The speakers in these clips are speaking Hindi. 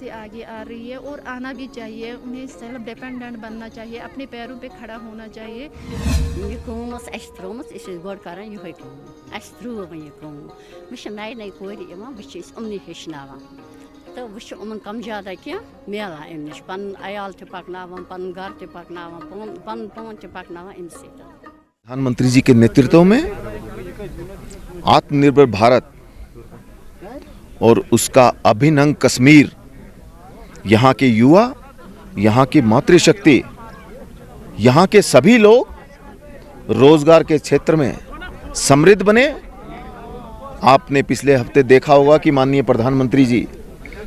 से आगे आ रही है और आना भी चाहिए। उन्हें सेल्फ डिपेंडेंट बनना चाहिए, अपने पैरों पे खड़ा होना चाहिए। ये कौन अस त्रोमत गोड कर ये अस त्रो ये कौन मे नई नई कोर अमनी हेचनावान तो वह उमन कम ज्यादा क्या मिलान अम नश पन अयाल पकनावान पन घर पकनावान पन पान पकनावान अम सत। प्रधानमंत्री जी के नेतृत्व में आत्मनिर्भर भारत और उसका अभिनव कश्मीर, यहाँ के युवा, यहाँ की मातृशक्ति, यहाँ के सभी लोग रोजगार के क्षेत्र में समृद्ध बने। आपने पिछले हफ्ते देखा होगा कि माननीय प्रधानमंत्री जी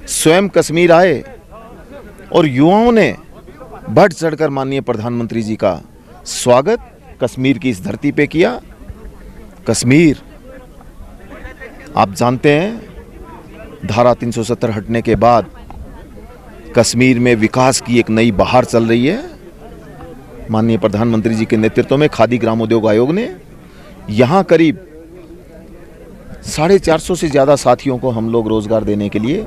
स्वयं कश्मीर आए और युवाओं ने बढ़ चढ़कर माननीय प्रधानमंत्री जी का स्वागत कश्मीर की इस धरती पे किया। कश्मीर, आप जानते हैं, धारा 370 हटने के बाद कश्मीर में विकास की एक नई बहार चल रही है। माननीय प्रधानमंत्री जी के नेतृत्व में खादी ग्रामोद्योग आयोग ने यहाँ करीब 450 से ज़्यादा साथियों को हम लोग रोजगार देने के लिए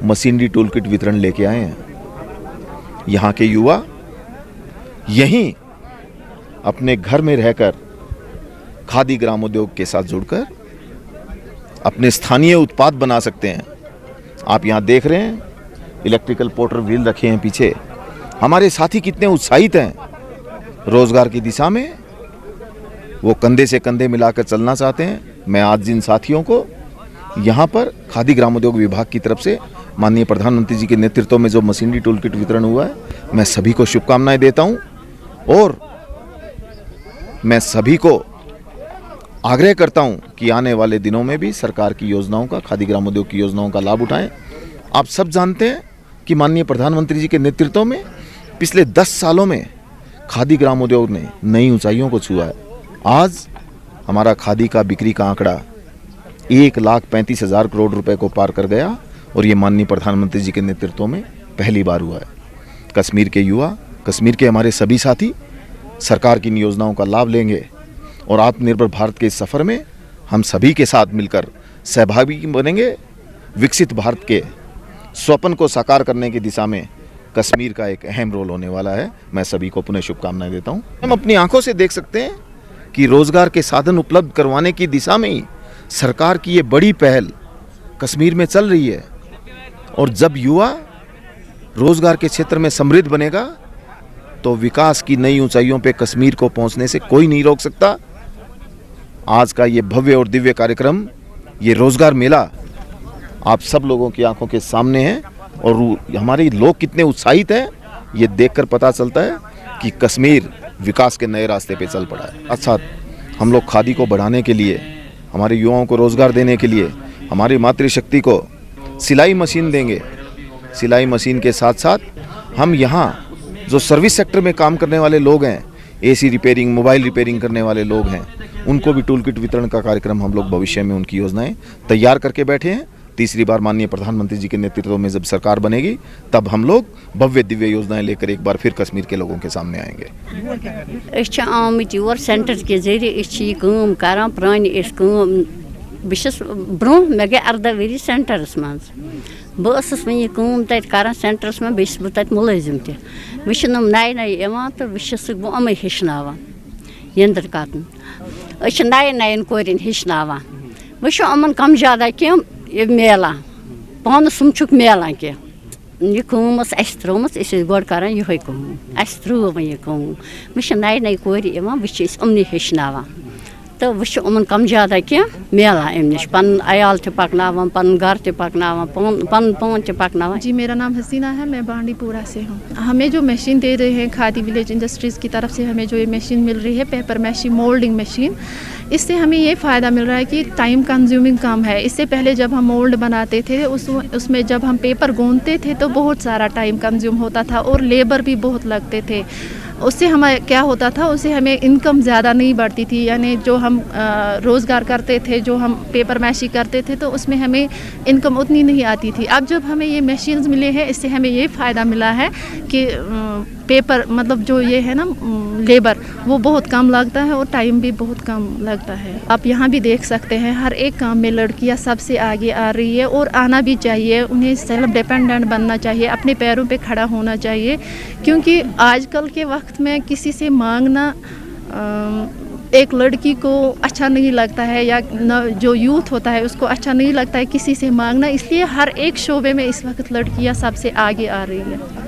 मशीनरी टूल किट वितरण लेके आए हैं। यहाँ के युवा यहीं अपने घर में रहकर खादी ग्रामोद्योग के साथ जुड़कर अपने स्थानीय उत्पाद बना सकते हैं। आप यहाँ देख रहे हैं इलेक्ट्रिकल पोर्टर व्हील रखे हैं पीछे। हमारे साथी कितने उत्साहित हैं रोजगार की दिशा में, वो कंधे से कंधे मिलाकर चलना चाहते हैं। मैं आज जिन साथियों को यहाँ पर खादी ग्रामोद्योग विभाग की तरफ से माननीय प्रधानमंत्री जी के नेतृत्व में जो मशीनरी टूल किट वितरण हुआ है, मैं सभी को शुभकामनाएं देता हूँ और मैं सभी को आग्रह करता हूं कि आने वाले दिनों में भी सरकार की योजनाओं का, खादी ग्रामोद्योग की योजनाओं का लाभ उठाएं। आप सब जानते हैं कि माननीय प्रधानमंत्री जी के नेतृत्व में पिछले 10 सालों में खादी ग्रामोद्योग ने नई ऊंचाइयों को छुआ है। आज हमारा खादी का बिक्री का आंकड़ा 1,35,000 करोड़ रुपए को पार कर गया और ये माननीय प्रधानमंत्री जी के नेतृत्व में पहली बार हुआ है। कश्मीर के युवा, कश्मीर के हमारे सभी साथी सरकार की इन योजनाओं का लाभ लेंगे और आत्मनिर्भर भारत के इस सफर में हम सभी के साथ मिलकर सहभागी बनेंगे। विकसित भारत के स्वप्न को साकार करने की दिशा में कश्मीर का एक अहम रोल होने वाला है। मैं सभी को पुनः शुभकामनाएं देता हूं। हम अपनी आंखों से देख सकते हैं कि रोजगार के साधन उपलब्ध करवाने की दिशा में ही सरकार की ये बड़ी पहल कश्मीर में चल रही है और जब युवा रोजगार के क्षेत्र में समृद्ध बनेगा तो विकास की नई ऊंचाइयों पे कश्मीर को पहुंचने से कोई नहीं रोक सकता। आज का ये भव्य और दिव्य कार्यक्रम, ये रोजगार मेला आप सब लोगों की आंखों के सामने है और हमारे लोग कितने उत्साहित हैं ये देखकर पता चलता है कि कश्मीर विकास के नए रास्ते पे चल पड़ा है। अच्छा, हम लोग खादी को बढ़ाने के लिए, हमारे युवाओं को रोजगार देने के लिए, हमारी मातृशक्ति को सिलाई मशीन देंगे। सिलाई मशीन के साथ साथ हम यहाँ जो सर्विस सेक्टर में काम करने वाले लोग हैं, एसी रिपेयरिंग, मोबाइल रिपेयरिंग करने वाले लोग हैं, उनको भी टूल किट वितरण का कार्यक्रम हम लोग भविष्य में उनकी योजनाएं तैयार करके बैठे हैं। तीसरी बार माननीय प्रधानमंत्री जी के नेतृत्व में जब सरकार बनेगी तब हम लोग भव्य दिव्य योजनाएं लेकर एक बार फिर कश्मीर के लोगों के सामने आएंगे। आमत योर सेंटर के जरिए कर ब्रो मे गई 18 वरी सेंटरस मज बस वे कर सेंटरस में बस तक मुलाजिम तम नए नए तो वह अमे हेचनावान यंदर कर नए नयन कोरिन हेचनावान वह अमन कम ज्यादा क्या मिलान पान सुम मिलान क्या यह त्रोमत गोड कर ये त्रो ये मे नए नए कोर वह अमनी हेचनावान तो वह उमन कम ज्यादा क्या मिलान अम नश पन अयाल पकनावान पन घर पकनावान पन पान पकनावान। जी, मेरा नाम हसीना है, मैं बांडीपुरा से हूँ। हमें जो मशीन दे रहे हैं खादी विलेज इंडस्ट्रीज़ की तरफ से, हमें जो ये मशीन मिल रही है पेपर मशीन, मोल्डिंग मशीन, इससे हमें ये फ़ायदा मिल रहा है कि टाइम कंज्यूमिंग कम है। इससे पहले जब हम मोल्ड बनाते थे उसमें जब हम पेपर गूंथते थे तो बहुत सारा टाइम कंज्यूम होता था और लेबर भी बहुत लगते थे। उससे हमें क्या होता था, उससे हमें इनकम ज़्यादा नहीं बढ़ती थी। यानी जो हम रोज़गार करते थे, जो हम पेपर मैशी करते थे, तो उसमें हमें इनकम उतनी नहीं आती थी। अब जब हमें ये मशीन्स मिले हैं, इससे हमें ये फ़ायदा मिला है कि पेपर मतलब जो ये है ना लेबर, वो बहुत कम लगता है और टाइम भी बहुत कम लगता है। आप यहाँ भी देख सकते हैं हर एक काम में लड़कियाँ सबसे आगे आ रही है और आना भी चाहिए। उन्हें सेल्फ डिपेंडेंट बनना चाहिए, अपने पैरों पे खड़ा होना चाहिए, क्योंकि आजकल के वक्त में किसी से मांगना एक लड़की को अच्छा नहीं लगता है, या जो यूथ होता है उसको अच्छा नहीं लगता है किसी से मांगना। इसलिए हर एक शोबे में इस वक्त लड़कियां सबसे आगे आ रही है।